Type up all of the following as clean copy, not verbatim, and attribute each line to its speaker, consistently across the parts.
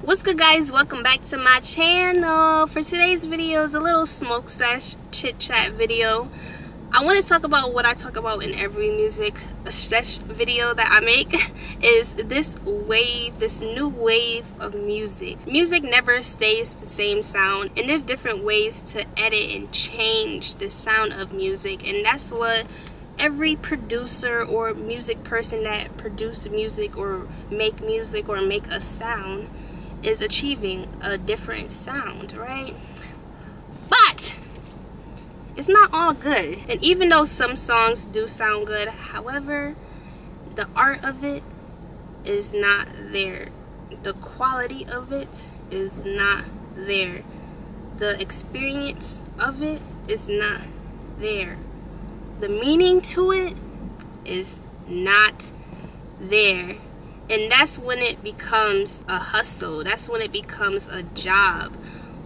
Speaker 1: What's good, guys? Welcome back to my channel. For today's video is a little smoke sesh chit chat video. I want to talk about what I talk about in every music sesh video that I make is this new wave of music. Music never stays the same sound, and there's different ways to edit and change the sound of music, and that's what every producer or music person that produce music or make a sound is achieving a different sound, right? But it's not all good. And even though some songs do sound good, however, the art of it is not there. The quality of it is not there. The experience of it is not there. The meaning to it is not there. And that's when it becomes a hustle. That's when it becomes a job.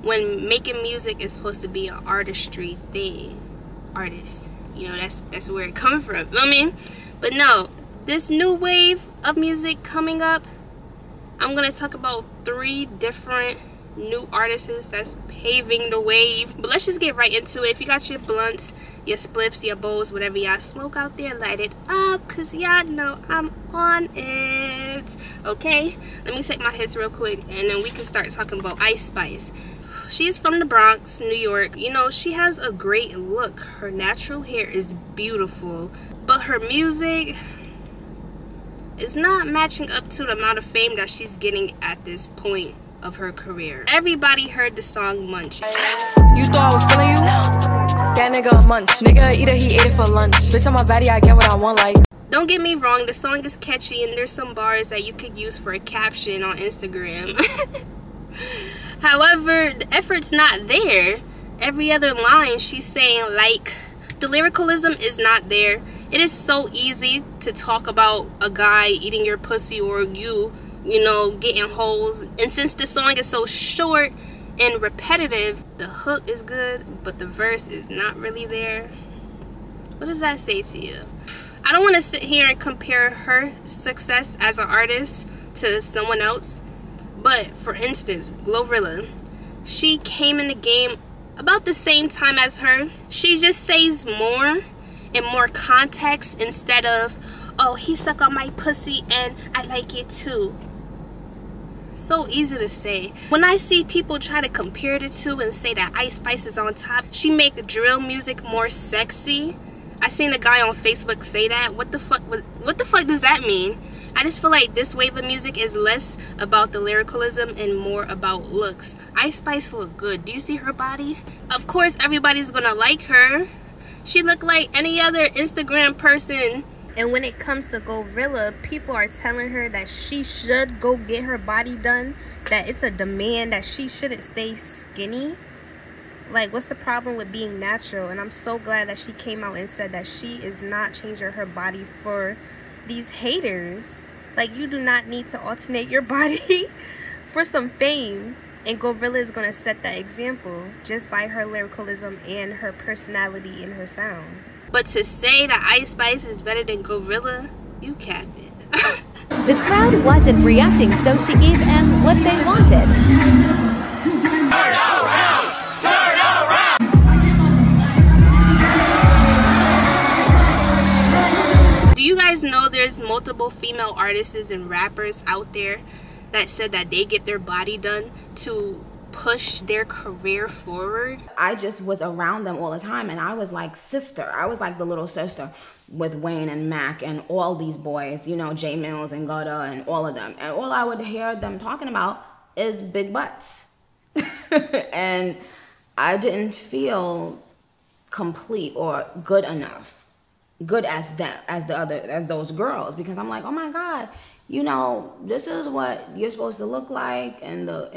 Speaker 1: When making music is supposed to be an artistry thing. Artist. You know, that's where it comes from. You know what I mean? But no, this new wave of music coming up, I'm going to talk about 3 different new artists that's paving the wave. But let's just get right into it. If you got your blunts, your spliffs, your bowls, whatever y'all smoke out there, light it up, cause y'all know I'm on it. Okay, let me take my hits real quick and then we can start talking about Ice Spice. She's from the Bronx, New York. You know, she has a great look. Her natural hair is beautiful, but her music is not matching up to the amount of fame that she's getting at this point of her career. Everybody heard the song Munch.
Speaker 2: You thought I was feeling you? No. That nigga a munch. Nigga eater, he ate it for lunch. Bitch, on my body, I get what I want, like.
Speaker 1: Don't get me wrong, the song is catchy and there's some bars that you could use for a caption on Instagram. However, the effort's not there. Every other line she's saying, like, the lyricalism is not there. It is so easy to talk about a guy eating your pussy or you know, getting holes. And since the song is so short and repetitive, the hook is good, but the verse is not really there. What does that say to you? I don't want to sit here and compare her success as an artist to someone else, but for instance, Glorilla, she came in the game about the same time as her. She just says more and more context instead of, oh, he suck on my pussy and I like it too. So easy to say. When I see people try to compare the two and say that Ice Spice is on top, she make the drill music more sexy. I seen a guy on Facebook say that. What the fuck does that mean? I just feel like this wave of music is less about the lyricalism and more about looks. Ice Spice look good. Do you see her body? Of course everybody's gonna like her. She look like any other Instagram person. And when it comes to Glorilla, people are telling her that she should go get her body done, that it's a demand that she shouldn't stay skinny. Like, what's the problem with being natural? And I'm so glad that she came out and said that she is not changing her body for these haters. Like, you do not need to alternate your body for some fame. And Glorilla is going to set that example just by her lyricalism and her personality and her sound. But to say that Ice Spice is better than Glorilla, you cap it.
Speaker 3: The crowd wasn't reacting, so she gave them what they wanted.
Speaker 4: Turn around! Turn around!
Speaker 1: Do you guys know there's multiple female artists and rappers out there that said that they get their body done to push their career forward?
Speaker 5: I just was around them all the time, and I was like sister. I was like the little sister with Wayne and Mac and all these boys, you know, J Mills and Gutta and all of them. And all I would hear them talking about is big butts. And I didn't feel complete or good enough, good as them, as those girls, because I'm like, oh my God, you know, this is what you're supposed to look like in the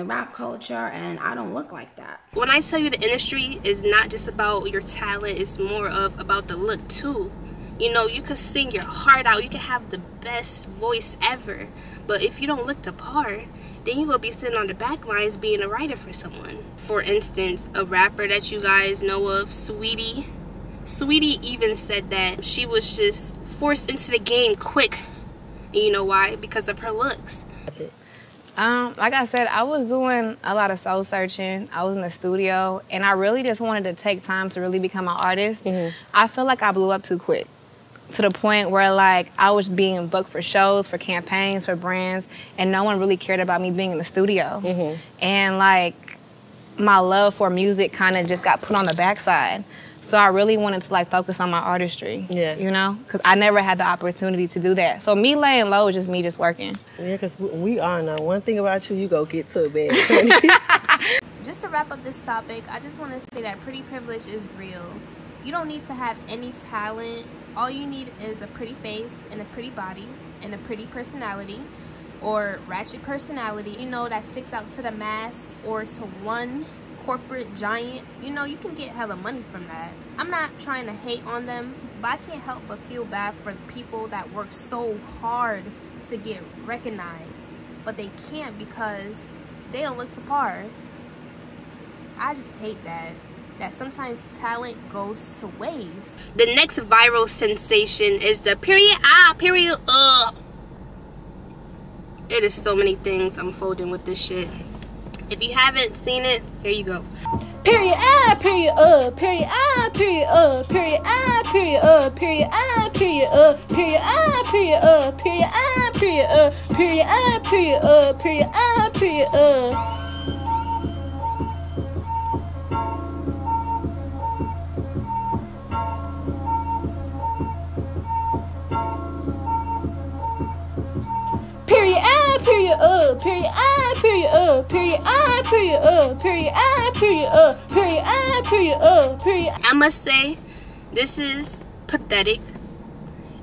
Speaker 5: rap culture, and I don't look like that.
Speaker 1: When I tell you the industry is not just about your talent, it's more about the look too. You know, you could sing your heart out, you can have the best voice ever, but if you don't look the part, then you will be sitting on the back lines being a writer for someone. For instance, a rapper that you guys know of, Sweetie even said that she was just forced into the game quick. And you know why? Because of her looks.
Speaker 6: Like I said, I was doing a lot of soul searching. I was in the studio, and I really just wanted to take time to really become an artist. I feel like I blew up too quick, to the point where like I was being booked for shows, for campaigns, for brands, and no one really cared about me being in the studio. And like my love for music kind of just got put on the backside. So I really wanted to like focus on my artistry, you know, because I never had the opportunity to do that. So me laying low is just me just working.
Speaker 7: Yeah, because we all know one thing about you, you go get to it, babe.
Speaker 1: Just to wrap up this topic, I just want to say that pretty privilege is real. You don't need to have any talent. All you need is a pretty face and a pretty body and a pretty personality, or ratchet personality, you know, that sticks out to the mass or to one corporate giant. You know, you can get hella money from that. I'm not trying to hate on them, but I can't help but feel bad for the people that work so hard to get recognized, but they can't because they don't look to par. I just hate that sometimes talent goes to waste. The next viral sensation is the period period It is so many things unfolding with this shit. If you haven't seen it, here you go.
Speaker 8: Period period period period period period period period period period period period period period.
Speaker 1: I must say, this is pathetic,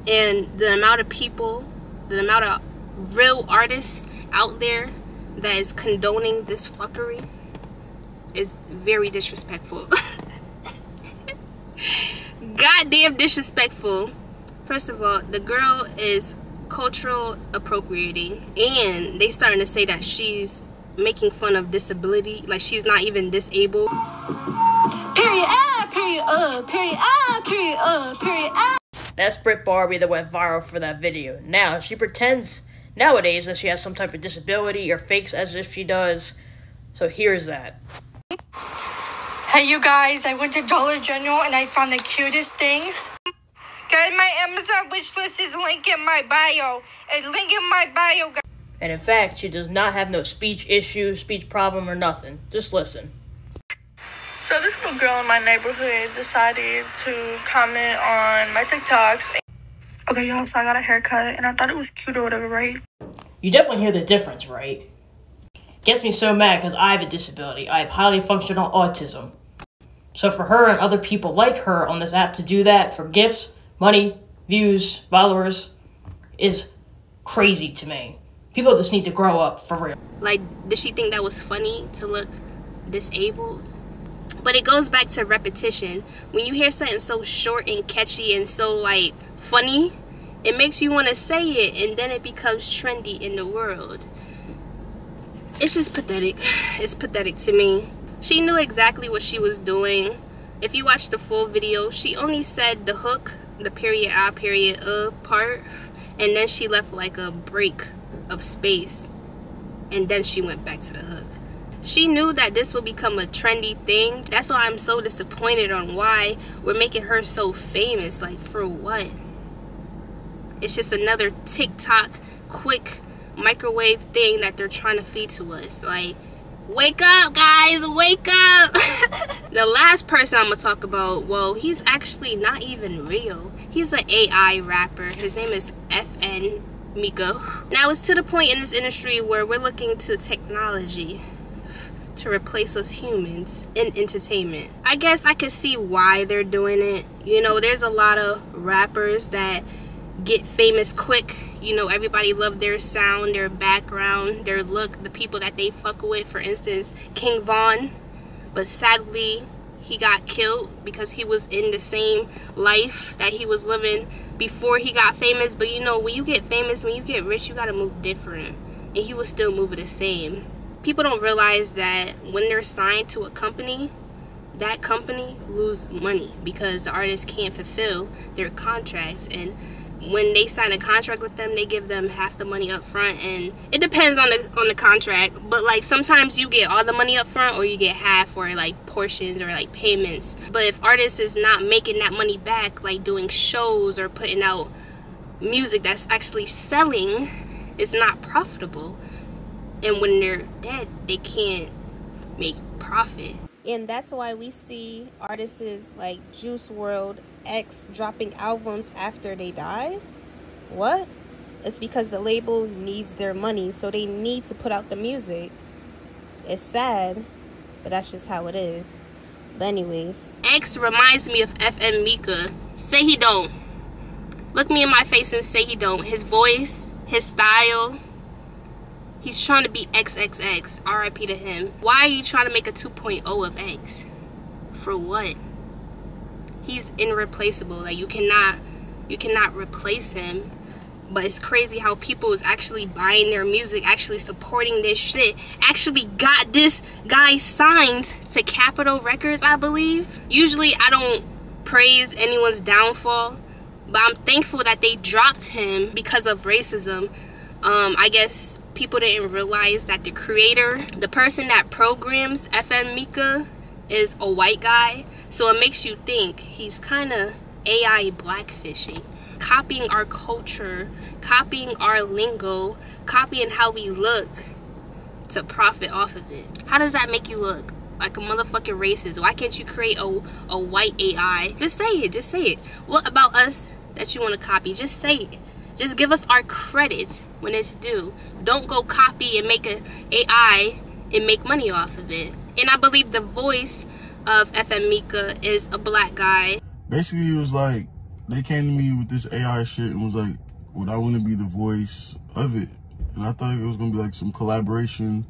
Speaker 1: and the amount of people, the amount of real artists out there that is condoning this fuckery is very disrespectful. Goddamn disrespectful. First of all, the girl is cultural appropriating, and they starting to say that she's making fun of disability, like she's not even disabled.
Speaker 9: That's Brit Barbie that went viral for that video. Now, she pretends nowadays that she has some type of disability or fakes as if she does. So here's that.
Speaker 10: Hey you guys, I went to Dollar General and I found the cutest things. Guys, my Amazon wishlist is linked in my bio. It's linked in my bio, guys.
Speaker 9: And in fact, she does not have no speech issue, speech problem, or nothing. Just listen.
Speaker 10: So this little girl in my neighborhood decided to comment on my TikToks. Okay, y'all, so I got a haircut, and I thought it was cute or whatever, right?
Speaker 9: You definitely hear the difference, right? Gets me so mad because I have a disability. I have highly functional autism. So for her and other people like her on this app to do that for gifts, money, views, followers, is crazy to me. People just need to grow up, for real.
Speaker 1: Like, did she think that was funny to look disabled? But it goes back to repetition. When you hear something so short and catchy and so, like, funny, it makes you want to say it, and then it becomes trendy in the world. It's just pathetic. It's pathetic to me. She knew exactly what she was doing. If you watch the full video, she only said the hook, the period part, and then she left like a break of space, and then she went back to the hook. She knew that this would become a trendy thing. That's why I'm so disappointed on why we're making her so famous. Like, for what? It's just another TikTok quick microwave thing that they're trying to feed to us. Like, wake up, guys, wake up. The last person I'm gonna talk about, well, he's actually not even real. He's an AI rapper. His name is FN Miko. Now it's to the point in this industry where we're looking to technology to replace us humans in entertainment. I guess I could see why they're doing it. You know, there's a lot of rappers that get famous quick. You know, everybody love their sound, their background, their look, the people that they fuck with. For instance, King Von, but sadly he got killed because he was in the same life that he was living before he got famous. But you know, when you get famous, when you get rich, you gotta move different, and he was still moving the same. People don't realize that when they're signed to a company, that company lose money because the artist can't fulfill their contracts, and when they sign a contract with them, they give them half the money up front, and it depends on the contract, but like sometimes you get all the money up front or you get half, or like portions or like payments. But if artists is not making that money back, like doing shows or putting out music that's actually selling, it's not profitable, and when they're dead they can't make profit.
Speaker 8: And that's why we see artists like Juice WRLD, X dropping albums after they die. What? It's because the label needs their money, so they need to put out the music. It's sad, but that's just how it is. But anyways,
Speaker 1: X reminds me of FM Mika. Say he don't. Look me in my face and say he don't. His voice, his style, he's trying to be XXX. RIP to him. Why are you trying to make a 2.0 of X? For what? He's irreplaceable. Like you cannot replace him. But it's crazy how people is actually buying their music, actually supporting this shit, actually got this guy signed to Capitol Records, I believe. Usually I don't praise anyone's downfall, but I'm thankful that they dropped him because of racism. I guess people didn't realize that the creator, the person that programs FM Mika, is a white guy. So it makes you think he's kind of AI blackfishing, copying our culture, copying our lingo, copying how we look to profit off of it. How does that make you look? Like a motherfucking racist? Why can't you create a white AI? Just say it, just say it. What about us that you want to copy? Just say it. Just give us our credit when it's due. Don't go copy and make an AI and make money off of it. And I believe the voice of FM Mika is a black guy.
Speaker 11: Basically, it was like, they came to me with this AI shit and was like, would I want to be the voice of it? And I thought it was going to be like some collaboration.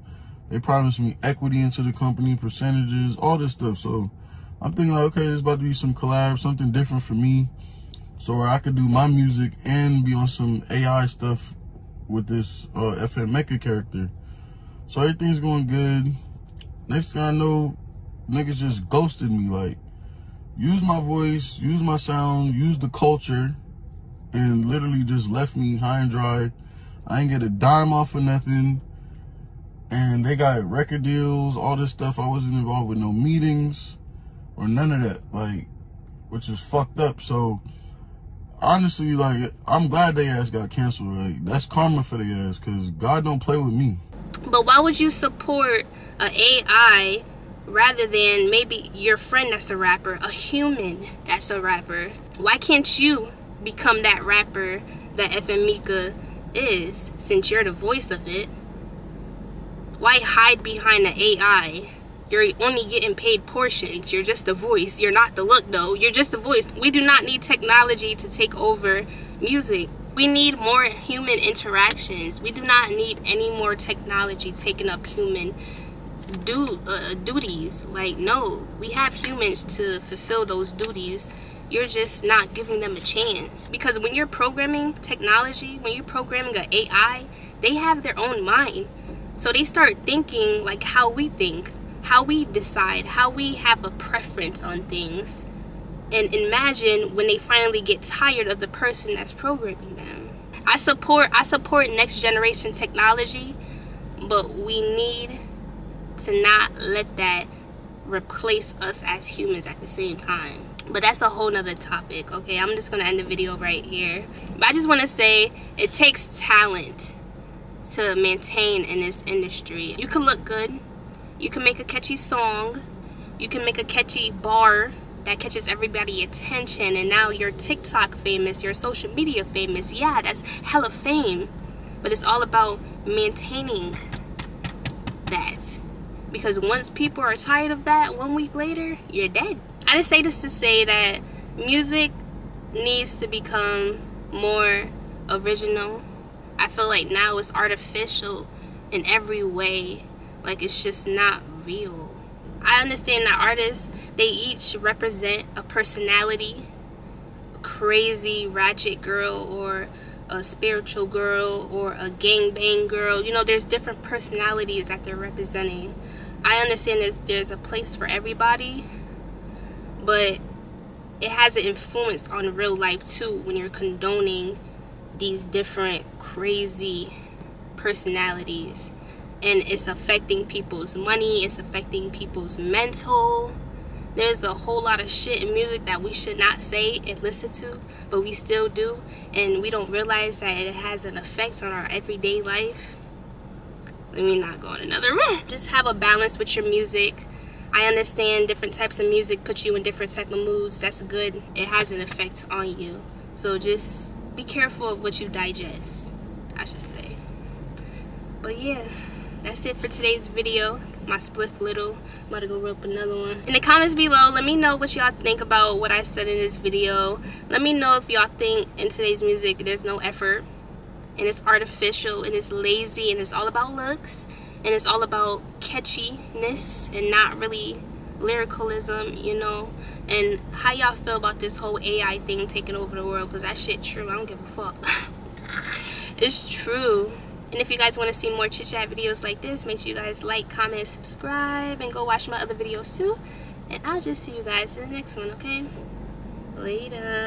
Speaker 11: They promised me equity into the company, percentages, all this stuff. So I'm thinking like, okay, there's about to be some collab, something different for me. So where I could do my music and be on some AI stuff with this FM Mika character. So everything's going good. Next thing I know, niggas just ghosted me. Like, use my voice, use my sound, use the culture, and literally just left me high and dry. I ain't get a dime off of nothing. And they got record deals, all this stuff. I wasn't involved with no meetings or none of that, like, which is fucked up. So honestly, like, I'm glad they ass got canceled. Like, that's karma for their ass, because God don't play with me.
Speaker 1: But why would you support an AI rather than maybe your friend that's a rapper, a human that's a rapper? Why can't you become that rapper that FM Mika is, since you're the voice of it? Why hide behind the AI? You're only getting paid portions. You're just the voice. You're not the look, though. You're just the voice. We do not need technology to take over music. We need more human interactions. We do not need any more technology taking up human duties. Like, no, we have humans to fulfill those duties. You're just not giving them a chance. Because when you're programming technology, when you're programming an AI, they have their own mind. So they start thinking like how we think, how we decide, how we have a preference on things. And imagine when they finally get tired of the person that's programming them. I support next generation technology, but we need to not let that replace us as humans at the same time. But that's a whole nother topic. Okay, I'm just gonna end the video right here. But I just want to say, it takes talent to maintain in this industry. You can look good, you can make a catchy song, you can make a catchy bar that catches everybody's attention, and now you're TikTok famous, you're social media famous. Yeah, that's hella fame, but it's all about maintaining that, because once people are tired of that, 1 week later, you're dead. I just say this to say that music needs to become more original. I feel like now it's artificial in every way. Like, it's just not real. I understand that artists, they each represent a personality. A crazy ratchet girl, or a spiritual girl, or a gangbang girl. You know, there's different personalities that they're representing. I understand there's a place for everybody, but it has an influence on real life too when you're condoning these different crazy personalities, and it's affecting people's money, it's affecting people's mental. There's a whole lot of shit in music that we should not say and listen to, but we still do, and we don't realize that it has an effect on our everyday life. Let me not go on another rant. Just have a balance with your music. I understand different types of music put you in different type of moods. That's good. It has an effect on you. So just be careful of what you digest, I should say. But yeah, that's it for today's video. My spliff little. I'm about to go rope another one. In the comments below, let me know what y'all think about what I said in this video. Let me know if y'all think in today's music there's no effort, and it's artificial, and it's lazy, and it's all about looks, and it's all about catchiness and not really lyricalism, you know. And how y'all feel about this whole AI thing taking over the world, because that shit true. I don't give a fuck. It's true. And if you guys want to see more chit chat videos like this, make sure you guys like, comment, subscribe, and go watch my other videos too. And I'll just see you guys in the next one, okay? Later.